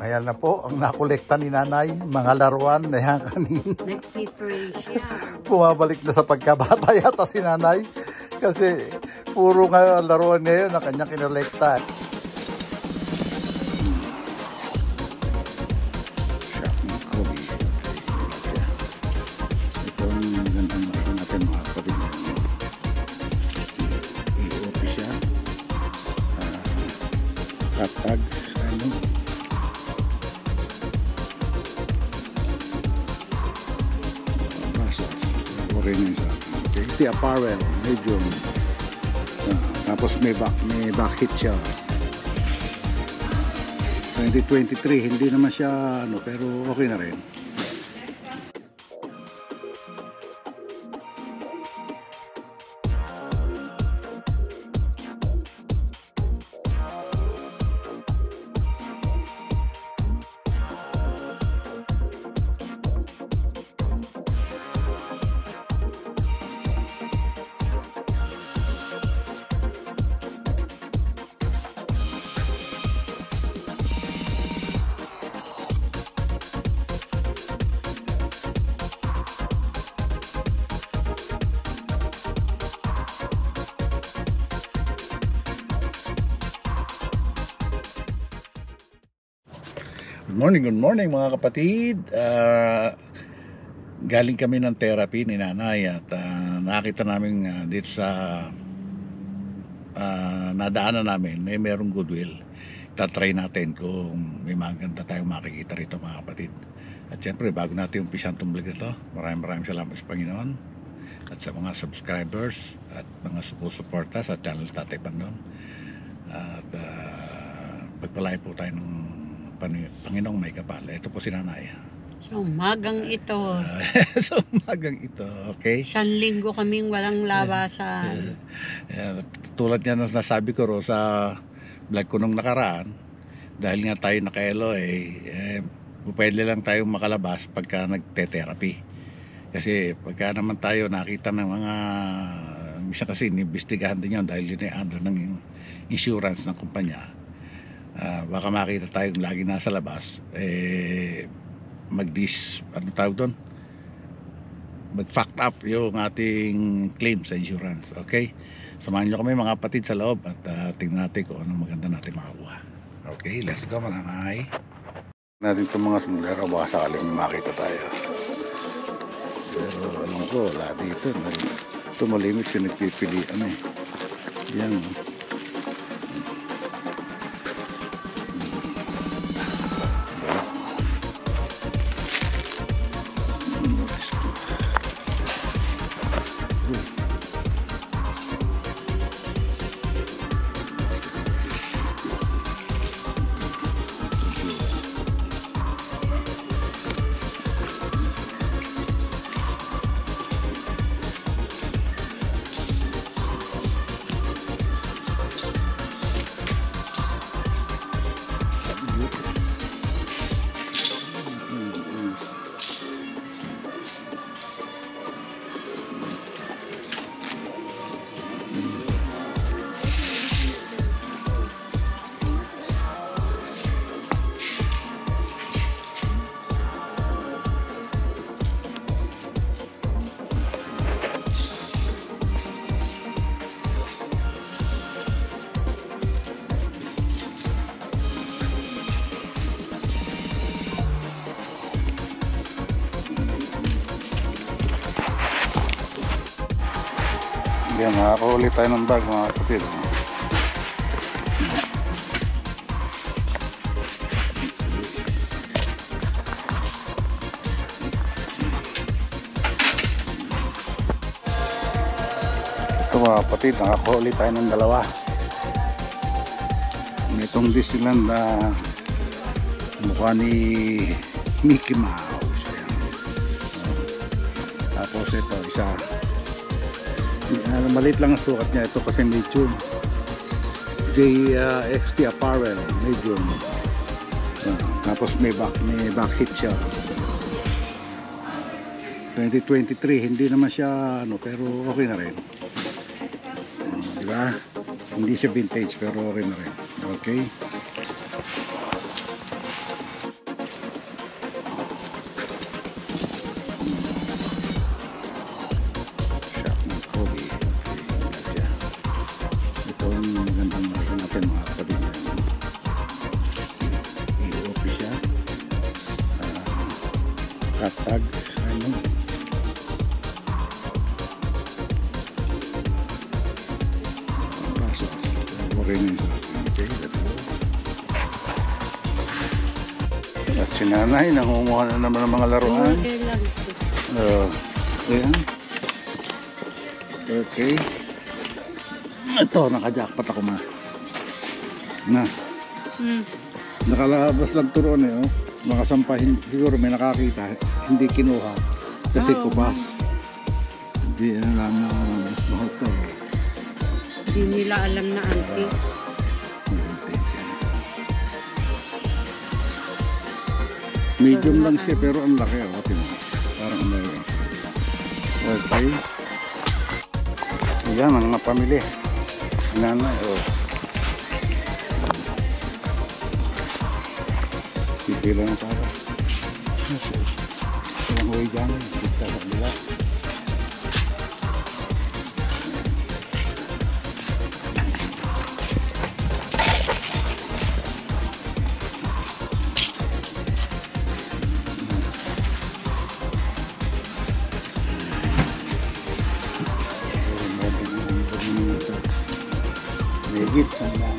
Ayan na po ang nakolekta ni nanay, mga laruan na yan kanina. Nag-pray siya. Bumabalik na sa pagkabata yata si nanay kasi puro nga laruan ngayon na kanyang kinolekta. Ito ang gandang nakita natin mga kapatid. I-office siya. Kapag Tasty Apparel, medium. Tapos may back hit siya. 2023, hindi naman siya pero okay na rin. Good morning mga kapatid. Galing kami ng therapy ni nanay at nakita namin dito sa nadaanan namin may merong Goodwill. Tatry natin kung may maganda tayong makikita rito mga kapatid. At syempre bago natin umpisan itong vlog ito, maraming salamat sa Panginoon at sa mga subscribers at mga suporta sa channel Tatay Pandon. At pagpalay po tayo ng Panginoong may kapal. Ito po si nanay. So, umagang ito. So, umagang ito. Okay? 1 linggo kaming walang labasan. Tulad niya na nasabi ko sa vlog ko nung nakaraan, dahil nga tayo naka-elo pwede lang tayong makalabas pagka nagte-therapy. Kasi pagka naman tayo nakita ng mga misa kasi inimbestigahan din yun dahil yun ay under ng insurance ng kumpanya. Baka makita tayong lagi nasa labas mag-fact up yung ating claim sa insurance. Okay, samahan nyo kami mga kapatid sa loob at tingnan natin kung anong maganda natin makakuha. Okay, let's go mananay natin itong mga sundero, baka sakaling makita tayo, pero alam ko wala dito. Ito malimit yung nagpipilian yan. Yan, nakakahuli tayo ng bag mga kapatid. Ito mga kapatid, nakakahuli tayo ng dalawa. Itong Disneyland na mukha ni Mickey Mouse. Tapos ito isa, maliit lang ang sukat niya. Ito kasi medium. JXT Apparel, medium. Tapos may back hit siya. 2023, hindi naman siya pero okay na rin. Diba? Hindi siya vintage pero okay na rin. Okay. Katag. Ano? Pasok. Ako rin yun. Okay, let's go. At si nanay, nangunguha na naman ng mga laruan. Okay lang. Ayan. Okay. Ito, naka-jackpot ako ma. Na. Nakalabas lang turon eh. Oh. Mga sampahin, siguro may nakakita. Hindi kinuha. Kasi kupas. Hindi alam na mas mahal to. Hindi nila alam na antique. Medium lang siya pero ang laki. Oh. Parang ano yun. Okay. Ayan ang mga pamilya. Nanay. Oh. Sige lang para. Walang huwag dyan. Kita sa nila. Higit sa mga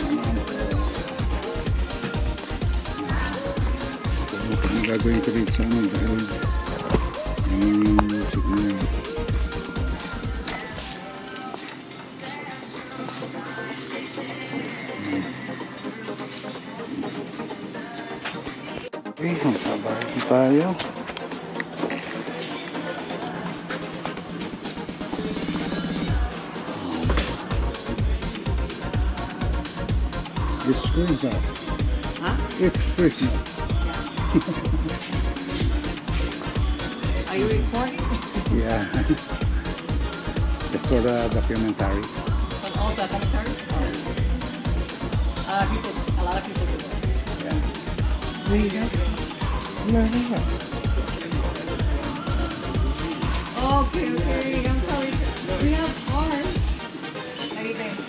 gagawin ko rin sa amin dahil yung music na yun. Okay, magbabayad tayo. It's Christmas. Huh? It's Christmas. Are you recording? Yeah. Just for the documentary. But also documentary? People, a lot of people do that. Yeah. Where you guys? Yeah. Okay, okay. I'm sorry. We have cars. How you doing?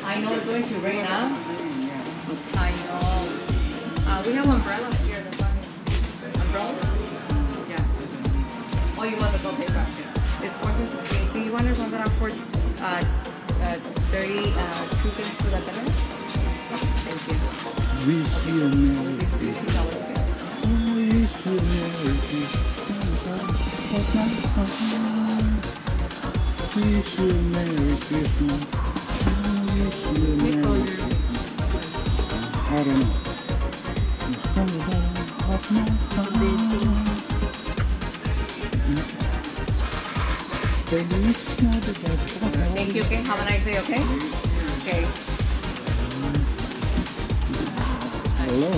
I know it's going to rain, huh? I know. We have umbrellas here. The front. Umbrella? Yeah. Oh, you want the bill paper? It's 14.68. Do you want it on that for 30 2 cents to the tenant? Thank you. Wish you a Merry Christmas. $15. Wish you a Merry Christmas. Wish you a Merry Christmas. Wish you a Merry Christmas. I don't know. Thank you, okay? Have a nice day, okay? Okay. Hello.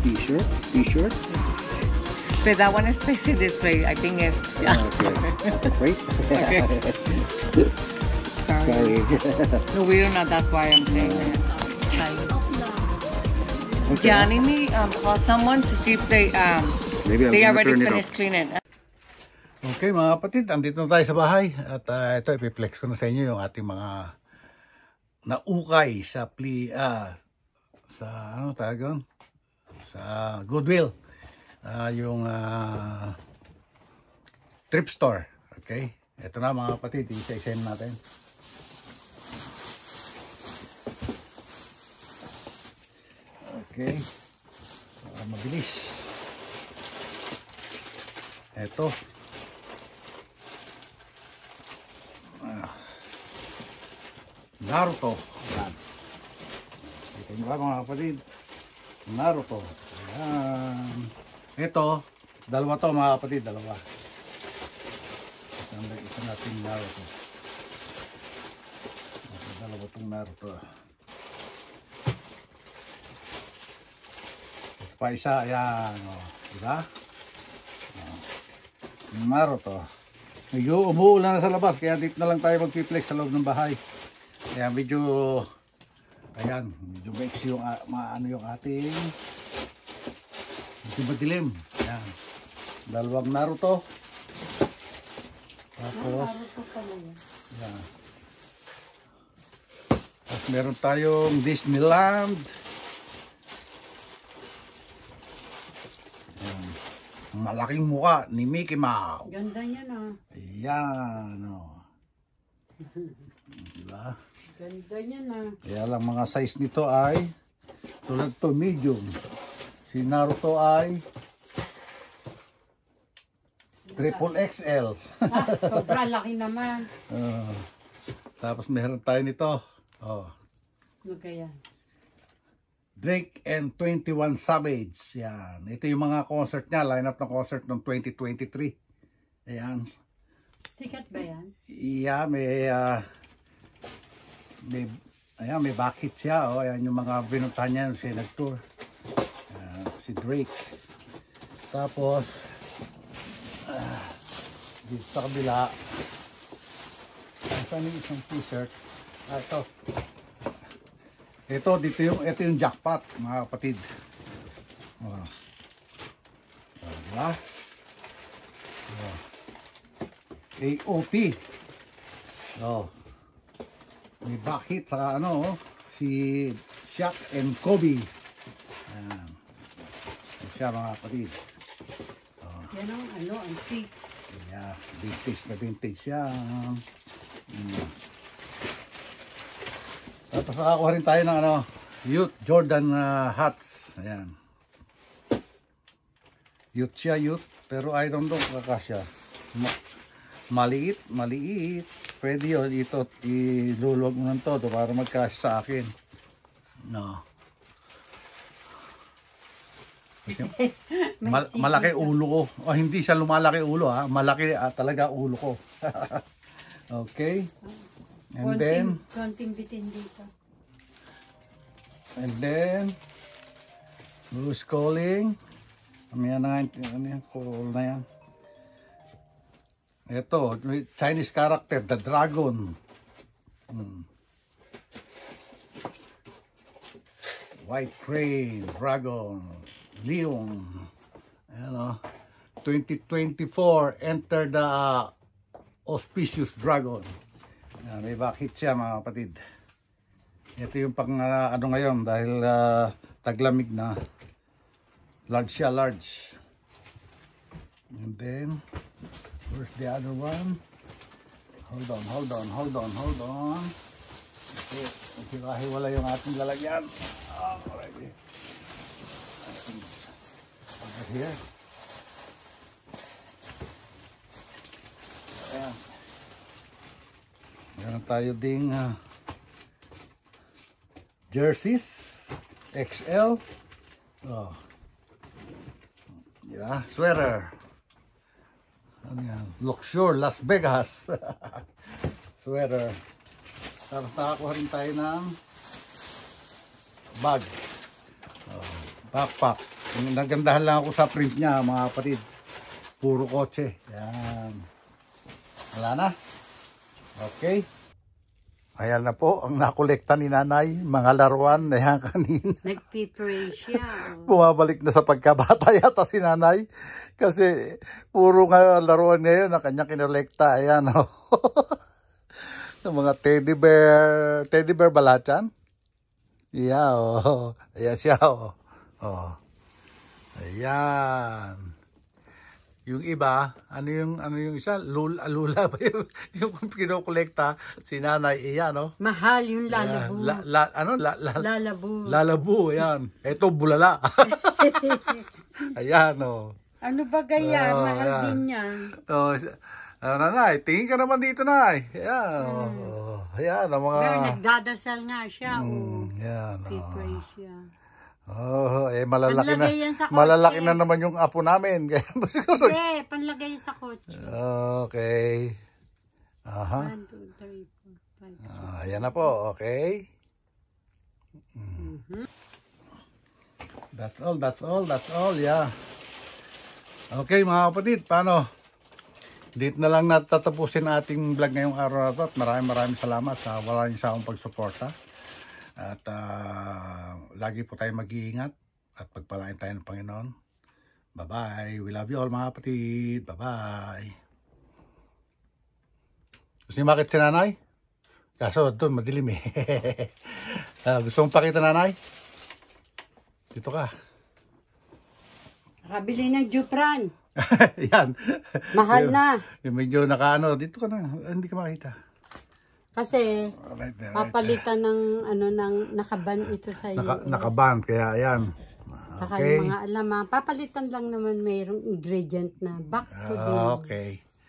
T-shirt? T-shirt? But that one is facing this way. I think it's... Yeah. Okay. Wait. Okay. Sorry. No, we don't know. That's why I'm saying that. Okay. Yeah, I need call someone to see if they Maybe I'm they gonna already turn it finished off. cleaning. Okay mga kapatid, andito na tayo sa bahay at ito ipiplex ko na sa inyo yung ating mga naukay sa sa ano tawag yun? Sa Goodwill. Yung thrift store. Okay? Ito na mga kapatid, isa-isayin natin. Okay. Mabilis. Ito. Naruto. Yan. Ito yung mga kapatid. Naruto. Ayan. Ito. Dalawa to mga kapatid. Dalawa. Isa natin Naruto. Dalawa itong Naruto. Pa isa, ayan, o, diba? Naruto. Medyo umuulan na sa labas, kaya dito na lang tayo magpiplex sa loob ng bahay. Kaya medyo, ayan, medyo mix yung, ano yung ating, medyo madilim. Ayan, dalawang Naruto. Tapos, ayan. Meron tayong Disneyland. Ayan. Malaking muka ni Mickey Mouse. Ganda niya na. Ayan. Diba? Ganda niya na. Kaya lang mga size nito ay tulad to medium. Si Naruto ay triple XL. Sobra laki naman. Tapos meron tayo nito. Ano kaya? Drake and 21 Savage. Yan. Ito yung mga concert niya. Lineup ng concert ng 2023. Ayan. Ticket ba yan? Yeah, may bakit siya. Ayan yung mga binuntahan niya siya nag-tour. Si Drake. Tapos, dito sa kabila, saan yung isang t-shirt? Ito. Ito yung jackpot, mga kapatid. Diba? AOP. May bakit sa si Shaq and Kobe. Ayan. Siya, mga kapatid. Yan ang antique. Yeah, vintage yan. Tapos nakakuha rin tayo ng Youth Jordan hats. Ayan. Youth siya, youth. Pero I don't know kakasya. Maliit. Pwede yun. Ito, ilulog mo ng todo para magkasya sa akin. No. Malaki ulo ko. Hindi siya lumalaki ulo ha. Malaki talaga ulo ko. Okay. And konting bitin dito. And then who's calling? Ano yan? Call na yan. Ito, Chinese character, the dragon. White crane, dragon, Leon. Ayan 2024, enter the auspicious dragon. Ayan, may bakit siya, mga kapatid. Ito yung pang ngayon dahil taglamig na. Large siya, large. And then, where's the other one? Hold on. Okay, wala yung ating lalagyan. Alright. Over here. Ayan. Meron tayo ding jerseys XL. Yeah, sweater. Ano yan? Luxure, Las Vegas. Sweater. Tapos nakakuha rin tayo ng bag. Backpack. Nagandahan lang ako sa print niya, mga kapatid. Puro kotse. Yan. Wala na. Okay. Ayan na po ang nakolekta ni nanay. Mga laruan na yan kanina. Nagpipray siya. Bumabalik na sa pagkabata yata si nanay. Kasi puro nga laruan ngayon na kanya kinolekta. Ayan mga teddy bear. Teddy bear ba lahat yan? Yeah, ayan siya, Ayan. Yung iba, ano yung isa? Lula ba yung kinokolekta? Si nanay, ayan, Mahal yung lalabu. Lalabu. Lalabu, ayan. Ito, bulala. Ayan, Ano ba gaya? Mahal ayan. din yan. Nanay, tingin ka naman dito, nay. Ayan, ayan, ang mga... Pero nagdadasal nga siya, Ayan, Pipray siya. malalaki na naman yung apo namin. Hindi, panlagay sa kotse. Okay. 1, 2, 3, 4, 5, 6. Ayan na po, okay. That's all, yeah. Okay, mga kapatid, paano? Dito na lang natatapusin ating vlog ngayong araw na ito. At maraming salamat sa wala niyo sa akong pagsuporta. At lagi po tayo mag-iingat at pagpalain tayo ng Panginoon. Bye-bye. We love you all, mga kapatid. Bye-bye. Gusto niyo makit si nanay? Kaso doon madilim eh. Gusto mong pakita, nanay? Dito ka. Nakabili ng Jupran. Yan. Mahal na. Yung medyo nakaano, dito ka na. Hindi ka makita. Kasi Right there, papalitan ng ng nakaban ito sa iyo. Nakaban, kaya ayan. Saka Okay. yung mga papalitan lang naman mayroong ingredient na back to din. Okay.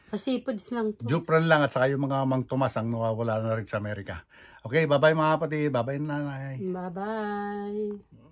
Sa seafoods lang to. Jupran lang at saka yung mga Mang Tomas ang nawawala na rin sa Amerika. Okay, bye-bye mga kapatid. Bye-bye nanay. Bye-bye.